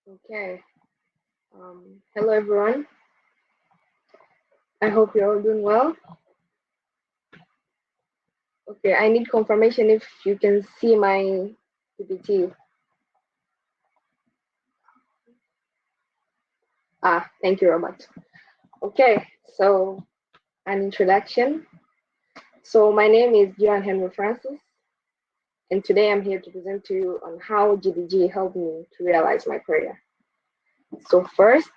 Okay. Hello everyone. I hope you're all doing well. Okay, I need confirmation if you can see my PPT. Thank you, Robert. Okay, so an introduction. So my name is Joan Henry Francis, and today I'm here to present to you on how GDG helped me to realize my career. So first,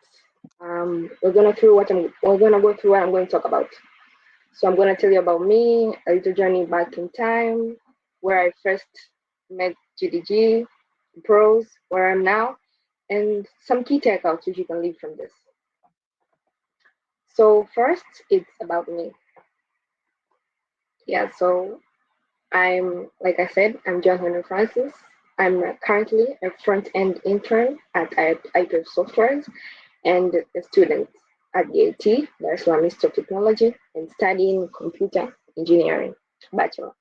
we're gonna go through what I'm going to talk about. So I'm going to tell you about me, a little journey back in time, where I first met GDG, pros, where I'm now, and some key takeouts which you can leave from this. So first, it's about me. Yeah, so like I said, I'm John Henry Francis. I'm currently a front-end intern at IPF Softwares and a student at the AT, the Islam Institute of Technology, and studying computer engineering, bachelor.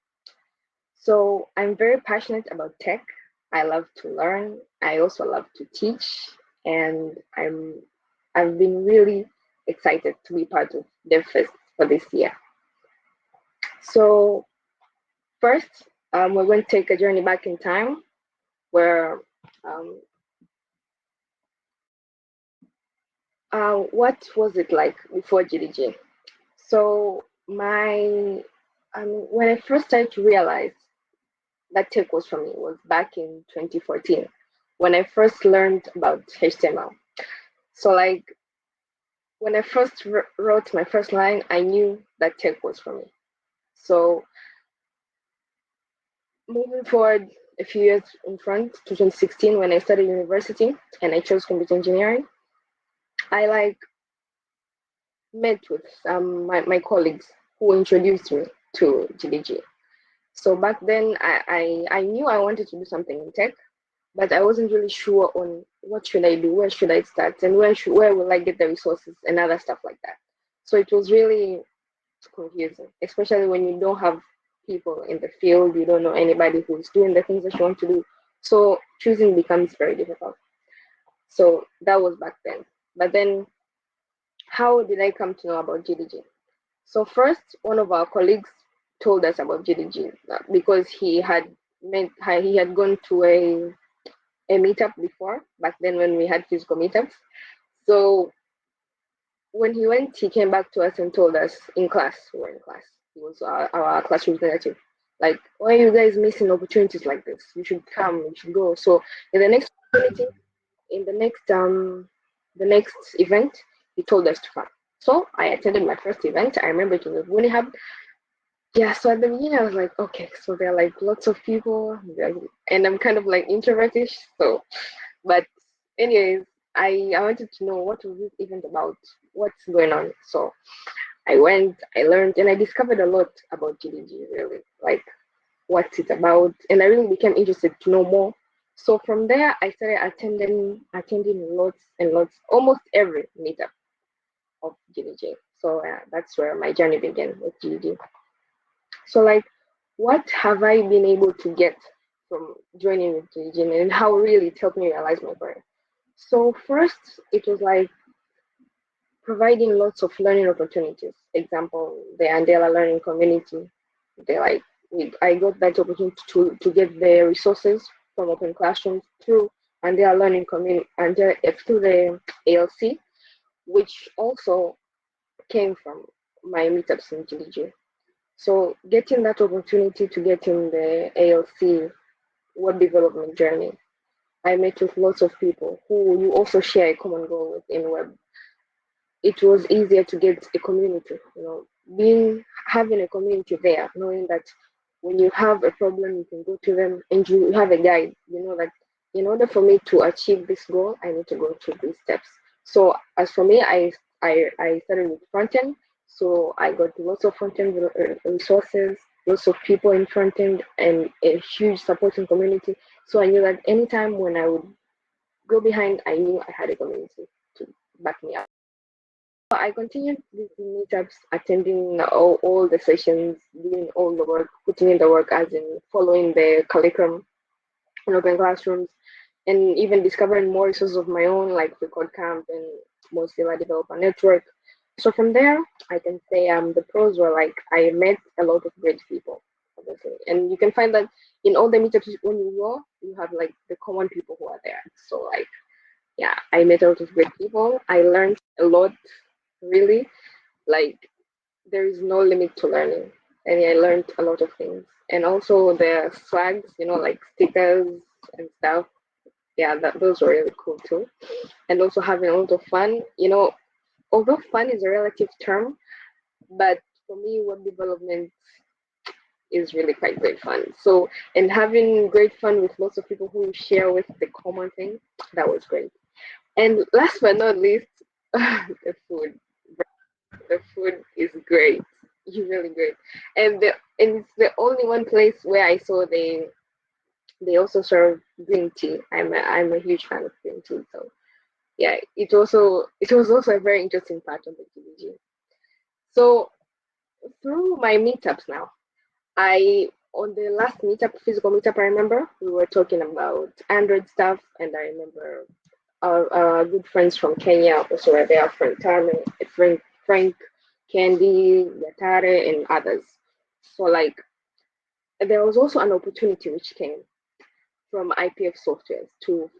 So I'm very passionate about tech. I love to learn. I also love to teach, and I've been really excited to be part of DevFest for this year. So first, we're going to take a journey back in time, where um, what was it like before GDG? So when I first started to realize that tech was for me was back in 2014 when I first learned about HTML. So like when I first wrote my first line, I knew that tech was for me. So moving forward a few years in front to 2016 when I started university and I chose computer engineering, I like met with my colleagues who introduced me to GDG. So back then I knew I wanted to do something in tech, but I wasn't really sure on what should I do, where should I start, and where will I get the resources and other stuff like that. So it was really confusing, especially when you don't have people in the field, you don't know anybody who's doing the things that you want to do. So choosing becomes very difficult. So that was back then. But then, how did I come to know about GDG? So first, one of our colleagues told us about GDG because he had gone to a meetup before, back then when we had physical meetups. So when he went, he came back to us and told us in class, we were in class, he was our class representative, like, why are you guys missing opportunities like this? You should come, you should go. So in the next opportunity, in the next event, he told us to come. So I attended my first event. I remember it was at Winnihub. Yeah, so at the beginning I was like, okay, so there are like lots of people, and I'm kind of like introvertish. So, but anyways, I wanted to know what was this event about, what's going on. So I went, I learned, and I discovered a lot about GDG. Really, like what's it about, and I really became interested to know more. So from there, I started attending lots and lots, almost every meetup of GDG. So that's where my journey began with GDG. So like, what have I been able to get from joining with GDG, and how really it helped me realize my career? So first, it was like providing lots of learning opportunities. Example, the Andela learning community. They like I got that opportunity to get the resources from Open Classrooms through Andela learning community and through the ALC, which also came from my meetups in GDG. So getting that opportunity to get in the ALC web development journey, I met with lots of people who you also share a common goal with in web. It was easier to get a community, being having a community there, knowing that when you have a problem, you can go to them and you have a guide, that in order for me to achieve this goal, I need to go through these steps. So as for me, I started with front end. So I got lots of front end resources, lots of people in front end, and a huge supporting community. So I knew that anytime when I would go behind, I knew I had a community to back me up. I continued these meetups, attending all the sessions, doing all the work, putting in the work, as in following the curriculum in Open Classrooms. and even discovering more resources of my own, like Record Camp and Mozilla Developer Network. So from there, I can say the pros were like I met a lot of great people, obviously, and you can find that in all the meetups when you go, you have like the common people who are there. So like yeah, I met a lot of great people. I learned a lot, really. Like there is no limit to learning, and I learned a lot of things. And also the swags, like stickers and stuff. Yeah, those were really cool too. And also having a lot of fun. Although fun is a relative term, but for me, web development is really quite great fun. So, and having great fun with lots of people who share with the common thing, that was great. And last but not least, the food. The food is great. It's really great. And it's the only one place where I saw they also serve green tea. I'm a huge fan of green tea. So yeah, it was also a very interesting part of the GDG. So through my meetups now, I on the last meetup, physical meetup, I remember we were talking about Android stuff, and I remember our good friends from Kenya also were there, Frank, Candy, Yatare, and others. So like there was also an opportunity which came from IPF Softwares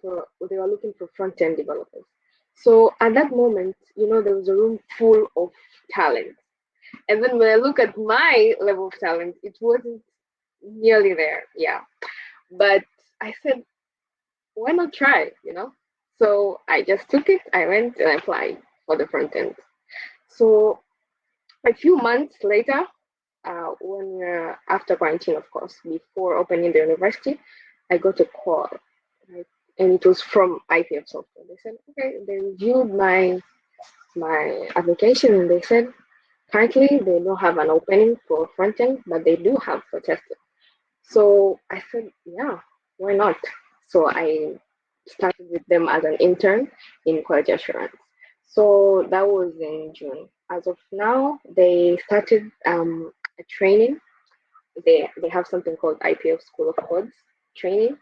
for they were looking for front end developers. So at that moment, there was a room full of talent. And then when I look at my level of talent, it wasn't nearly there. Yeah. But I said, why not try, So I just took it, I went and I applied for the front end. So a few months later, when after quarantine, of course, before opening the university, I got a call, right? And it was from IPF Software. They said, okay, they reviewed my application and they said currently they don't have an opening for front end, but they do have for tester. So I said, yeah, why not? So I started with them as an intern in quality assurance. So that was in June. As of now, they started a training. They have something called IPF School of Codes training.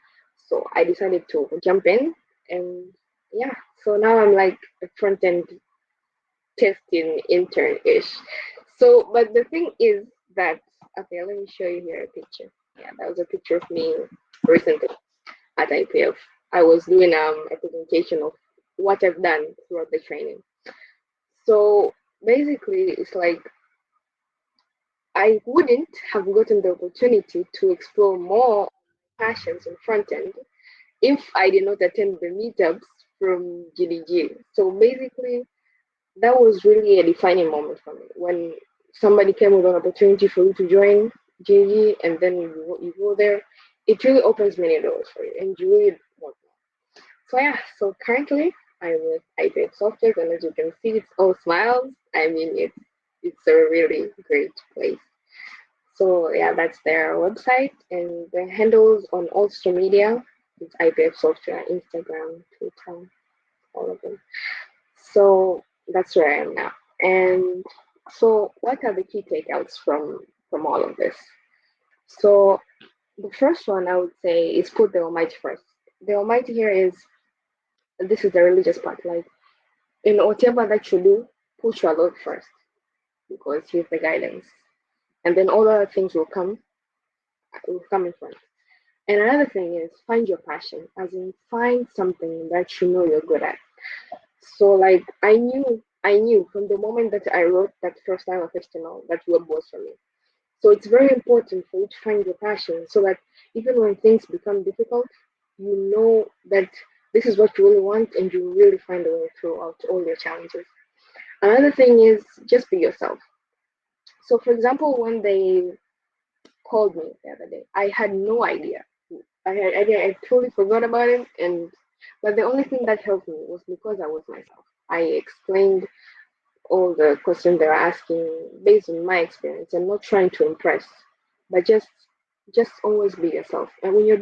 So I decided to jump in, and yeah. So now I'm like a front end testing intern ish. So, but the thing is that okay, let me show you here a picture. Yeah, that was a picture of me recently at IPF. I was doing a presentation of what I've done throughout the training. So basically, it's like I wouldn't have gotten the opportunity to explore more passions in front end if I did not attend the meetups from GDG. So basically, that was really a defining moment for me when somebody came with an opportunity for you to join GDG and then you go there. It really opens many doors for you and you really want more. So yeah, so currently I'm with iPad Software, and as you can see, it's all smiles. I mean, it's a really great place. So yeah, that's their website and the handles on all social media. It's IPF Software, Instagram, Twitter, all of them. So that's where I am now. And so, what are the key takeouts from all of this? So the first one I would say is put the Almighty first. The Almighty here is this is the religious part. Like in whatever that you do, put your Lord first because He's the guidance, and then all other things will come in front. And another thing is find your passion, as in find something that you know you're good at. So like I knew from the moment that I wrote that first time of HTML that web was for me. So it's very important for you to find your passion so that even when things become difficult, you know that this is what you really want and you really find a way throughout all your challenges. Another thing is just be yourself. So for example, when they called me the other day, I had no idea. I totally forgot about it, and but the only thing that helped me was because I was myself. I explained all the questions they were asking based on my experience and not trying to impress, but just always be yourself. And when you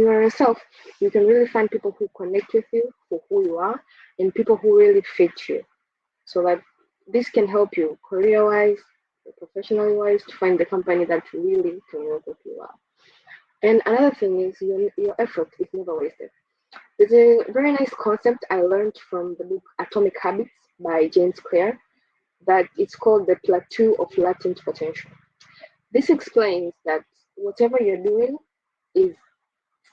are yourself, you can really find people who connect with you for who you are and people who really fit you. So that this can help you career wise, professionally wise, to find the company that really can work with you well. And another thing is your effort is never wasted. There's a very nice concept I learned from the book Atomic Habits by James Clear that it's called the plateau of latent potential. This explains that whatever you're doing is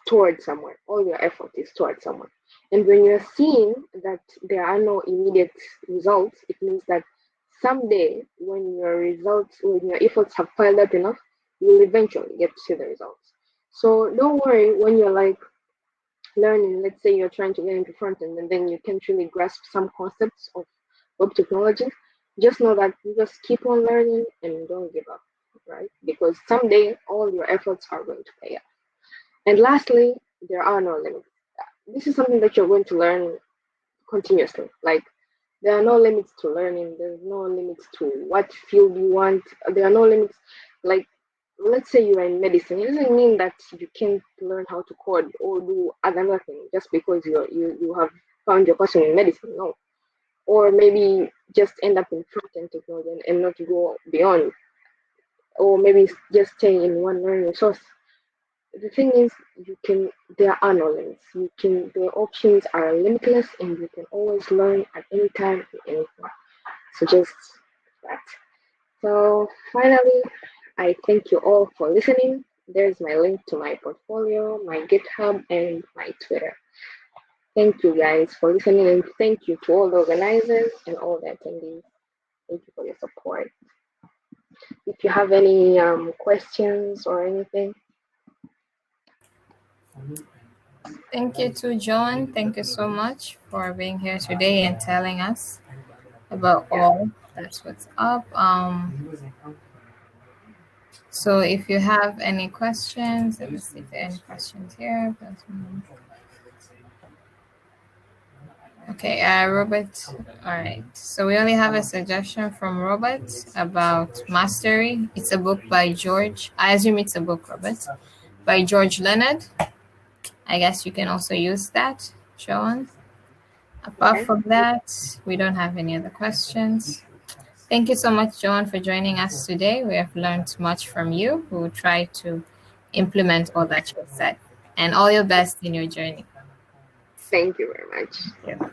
stored somewhere. All your effort is stored somewhere. And when you're seeing that there are no immediate results, it means that someday when your efforts have piled up enough, you'll eventually get to see the results. So don't worry when you're like learning, let's say you're trying to get into front end and then you can't really grasp some concepts of web technology, just know that you just keep on learning and don't give up, right? Because someday all your efforts are going to pay off. And lastly, there are no limits. This is something that you're going to learn continuously. Like there are no limits to learning. There's no limits to what field you want. There are no limits. Like let's say you are in medicine. It doesn't mean that you can't learn how to code or do another thing just because you have found your passion in medicine. No. Or maybe just end up in front end technology and not go beyond. Or maybe just stay in one learning source. The thing is there are no limits. The options are limitless and you can always learn at any time and anything. So just that. So finally, I thank you all for listening. There's my link to my portfolio, my GitHub, and my Twitter. Thank you guys for listening, and thank you to all the organizers and all the attendees. Thank you for your support. If you have any questions or anything. Thank you to John. Thank you so much for being here today and telling us about Yeah, all that's what's up. So if you have any questions, let me see if there are any questions here. Okay, Robert. All right. So we only have a suggestion from Robert about Mastery. It's a book by George. I assume it's a book, Robert, by George Leonard. I guess you can also use that, Joan. Apart okay. from that, we don't have any other questions. Thank you so much, Joan, for joining us today. We have learned much from you. We will try to implement all that you said. And all your best in your journey. Thank you very much. Yeah.